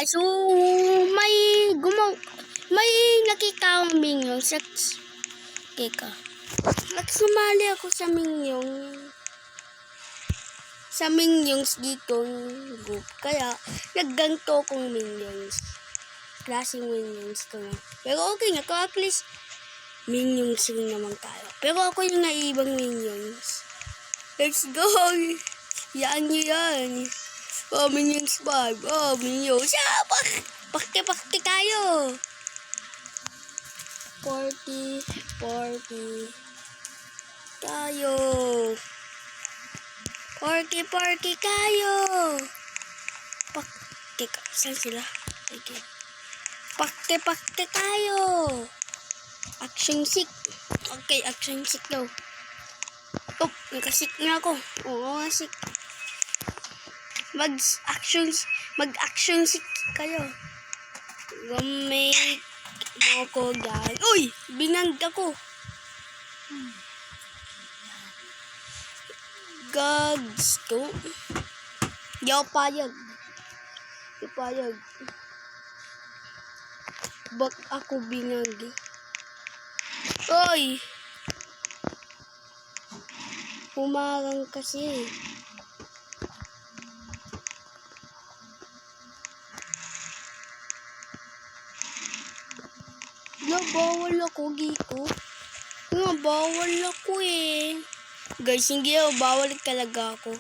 So, may may nakita akong minion sa teka. Nagsumali ako sa minions dito group. Kaya, nagganto akong minions. Klaseng minions ko na. Pero okay na to, at least minions rin naman tayo. Pero ako yung naibang minions. Let's go! Yan nyo yan. Oh, minions 5. Oh, minions. Ah, pakti tayo. 40 tayo. 40 kayo. Teka, saan sila? Okay. Pakte tayo. Action sick. Okay, action sick daw. Oh, nakasik na ako. Oo, sick. Mag-action sick kayo. Gamay mo ko guys. Uy! Binag ako. Gods ko. Di ako payag. Bak ako binag. Uy! Pumarang kasi. Bawal ako, Giko. Bawal ako eh. Guys, hindi ako. Bawal talaga ako.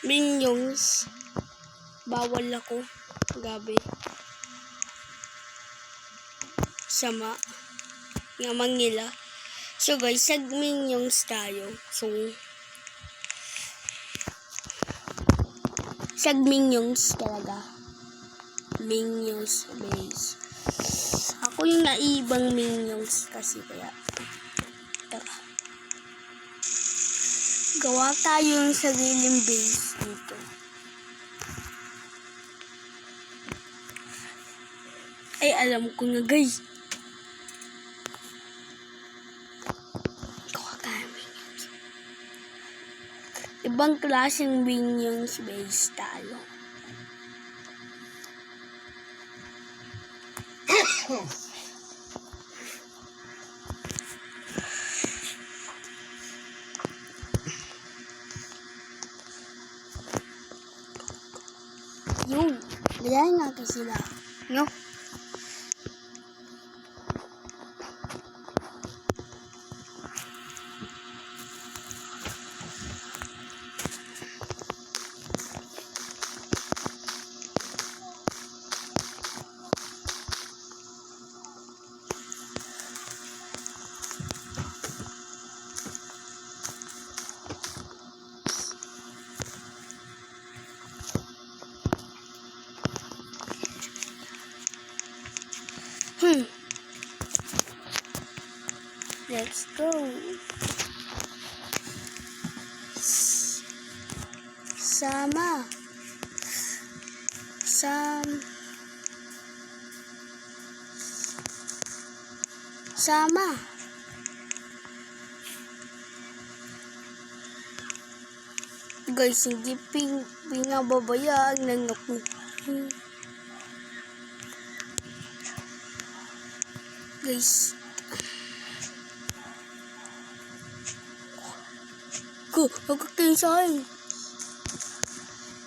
Minions. Bawal ako. Gabi. Sama. Ngamang nila. So guys, minions tayo. So, minions talaga. Minions base. Ako yung naibang minions kasi kaya. Tara. Gawa tayo ng sariling base dito. Ay, alam ko na guys. Gawa tayo minions. Ibang klaseng minions base tayo. Yun, gayahin natin sila. No? Let's go. Sama. Guys, hindi pinababayaan lang ako. Guys. Nagkakisahin.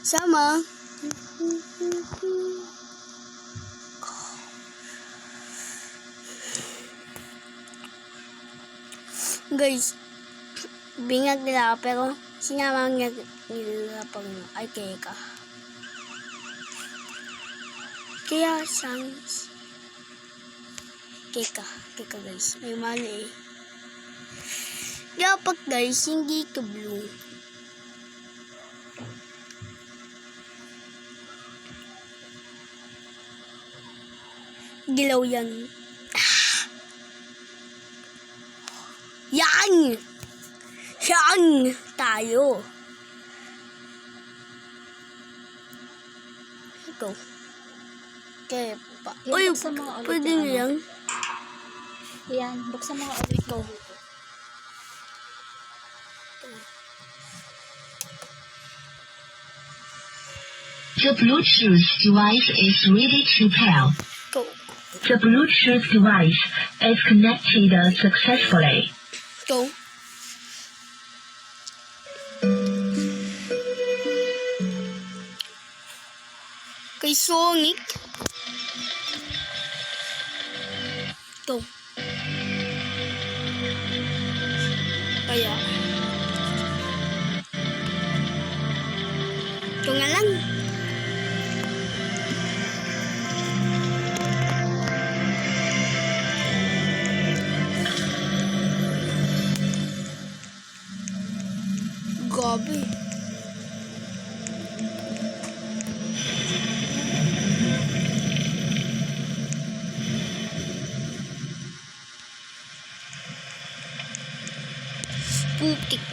Sama. Guys, bingag nila ako pero sinama nila pag ay kaya kaya sans keka guys, may mali eh. Dapat guys, hindi ka blue. Dilaw yan. Yan tayo. Ito. Okay, pa. Uy, pwede nilang. Yan, buksan mo ulit ko. The Bluetooth device is ready to pair. Go. The Bluetooth device is connected successfully. Go. Kay Sonic. Go. Kaya. Ito nga lang. Gabi. Putik.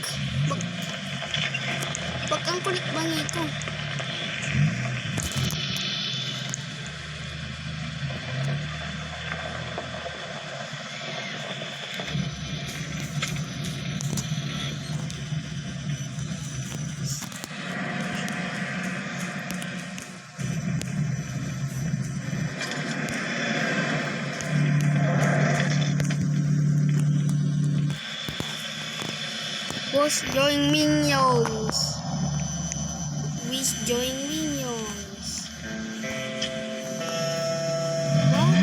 Bak ang kulit ba nito? Was join minions. Wish join minions. What?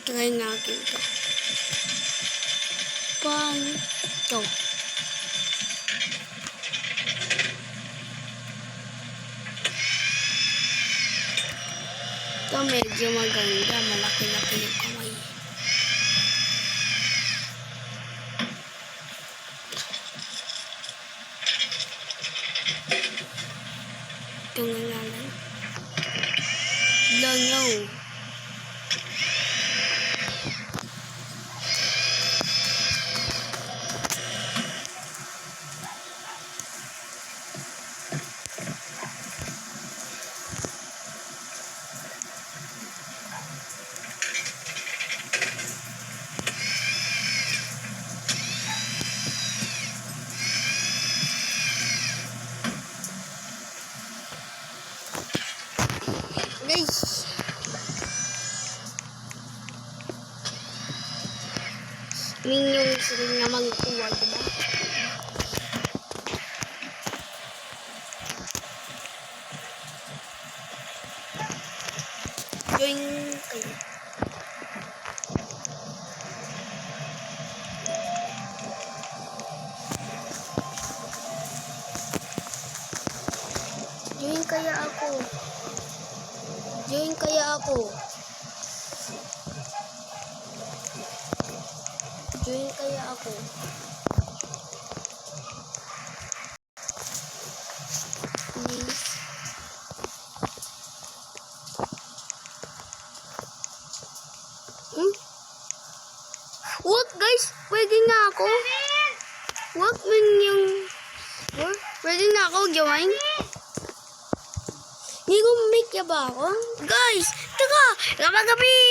Try natin ito. Ito. Ito medyo maganda. Malaki-laki yung kamay. Ito nga nga lang. Langaw. Guys, minions rin naman kuha, diba? Join kayo. Join kaya ako. Join kaya ako. Join kaya ako. Please. Wag guys, pwede na ako. Wag man yung... Pwede na ako join. Hindi ko make ba ako? Guys, teka! Gabi!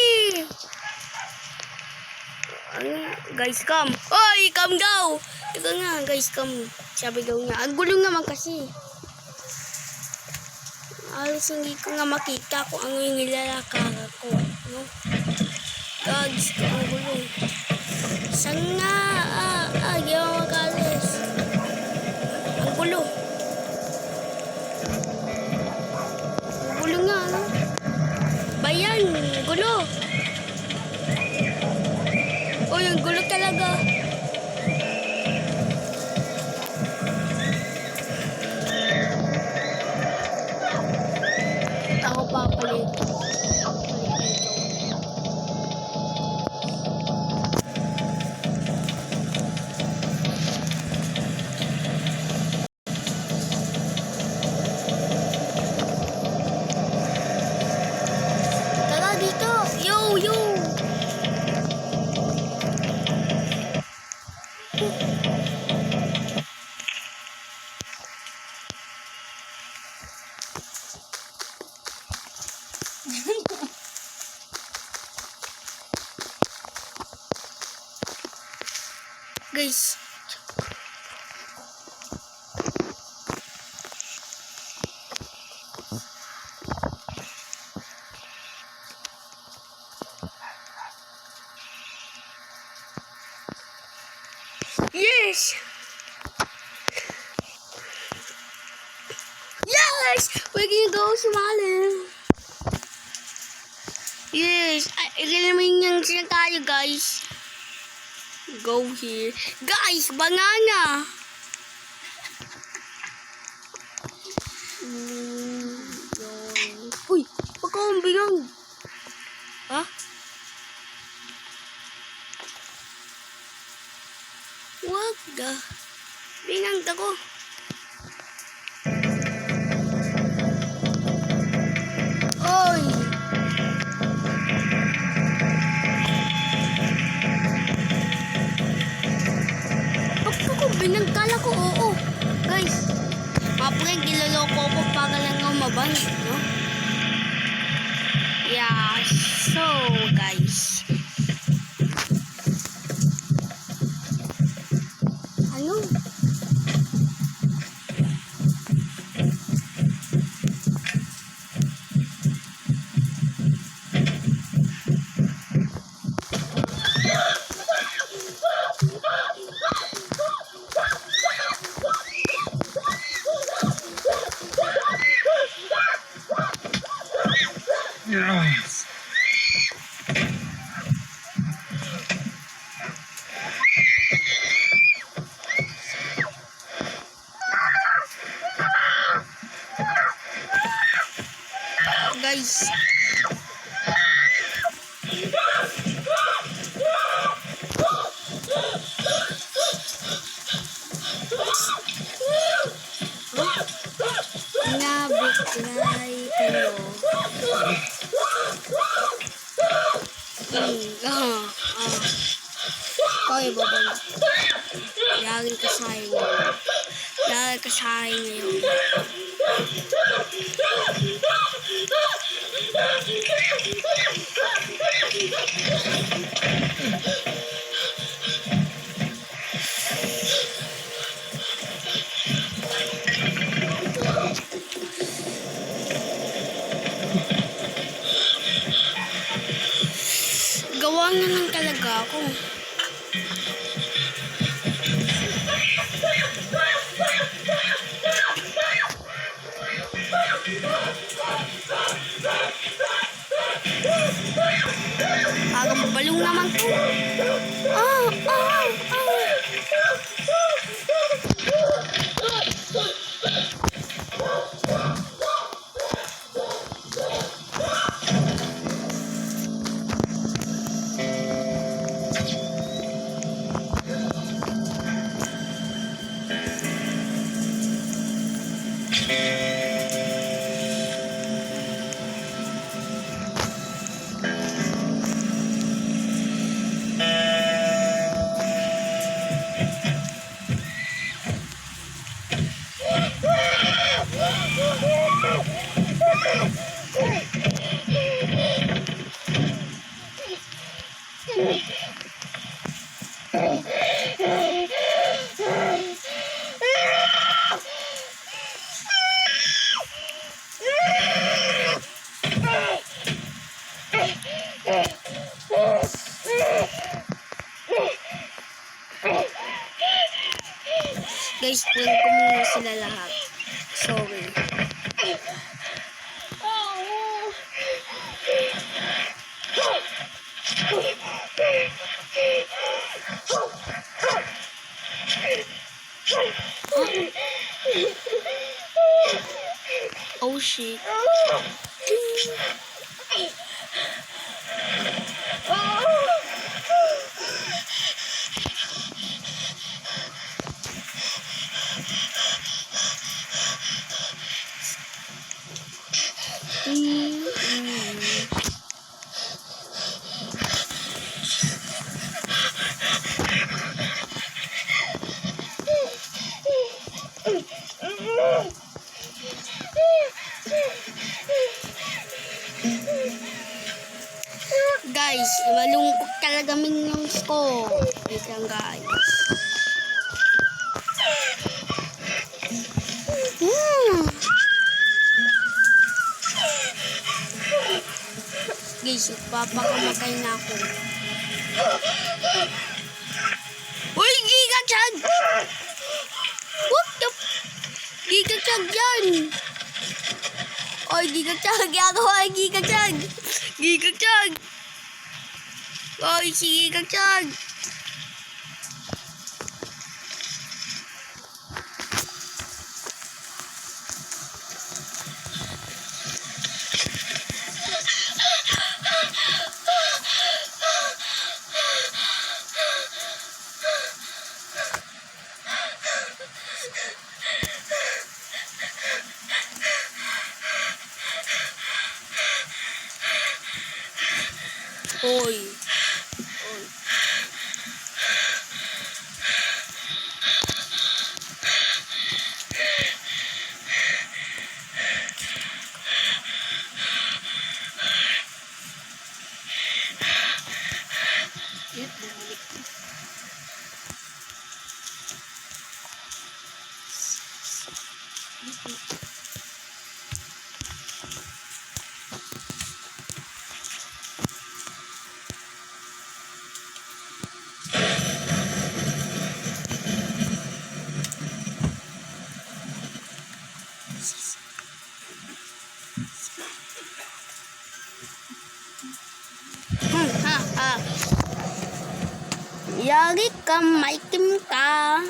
Ano? Guys, come. Oy, come daw! Teka nga, guys, come. Sabi daw niya. Ang gulo naman kasi. Alos hindi ko nga makita kung ano yung nilalakara ko. No? Guys, ang gulo. Saan nga? Di ako mag-alis. Ang gulo. Ayan, gulo. Oh, yung gulo talaga. Ako papalit. Tara dito. Yo, yo. Guys. Yes! Yes! We're gonna go Somalia. Yes! Ilamin yung sila tayo, guys. Go here. Guys, banana! Uy! Huwag ka umbiyang! Ha? Wag ka. Binang ako. Oy! Ako, binagkala ko, oo. Guys, mapagay, giloloko ko para lang umaban, no? Yeah, so, guys. Ano? Guys. Nabitlay kayo. Okay, babay. Lagi ka sa akin ngayon. Lagi ka sa akin ngayon. Gawa na lang talaga ako. Parang balong naman to. Guys, prank ko muna sila lahat. Sorry. shit. Guys, malungkot talaga minions ko. Wait lang guys. Guys, papakamatay na ako. Uy, Giga-chan! What the Giga-chan yan! Oy, Giga-chan! Gagawa ay Giga-chan! Giga-chan! Oy, si Giga-chan! Oy. Oy. Ha. Yari ka, maitim ka.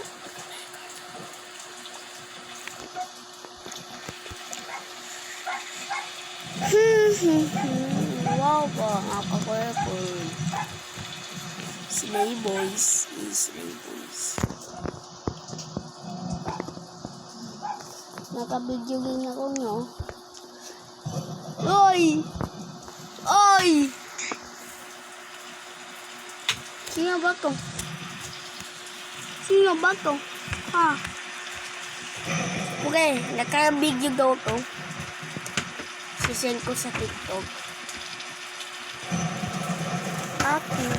Wow, nakaka-record. Slay boys. Slay boys. Naka-video rin ako, no? Oy! Oy! Sino ba to? Sino ba to? Ha? Okay, naka-video daw to. Sisend ko sa TikTok. Akin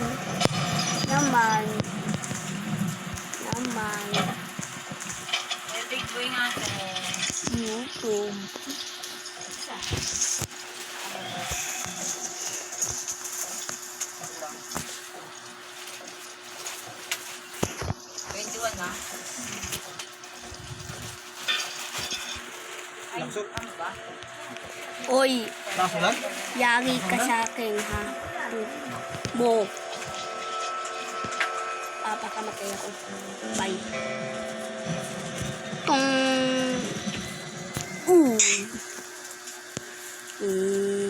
naman. Big boy nga to. YouTube. Na. Langsot. Oy, Langsot. yari ka sa akin, ha? Mo. Papakamatay ako. Bye. Tong.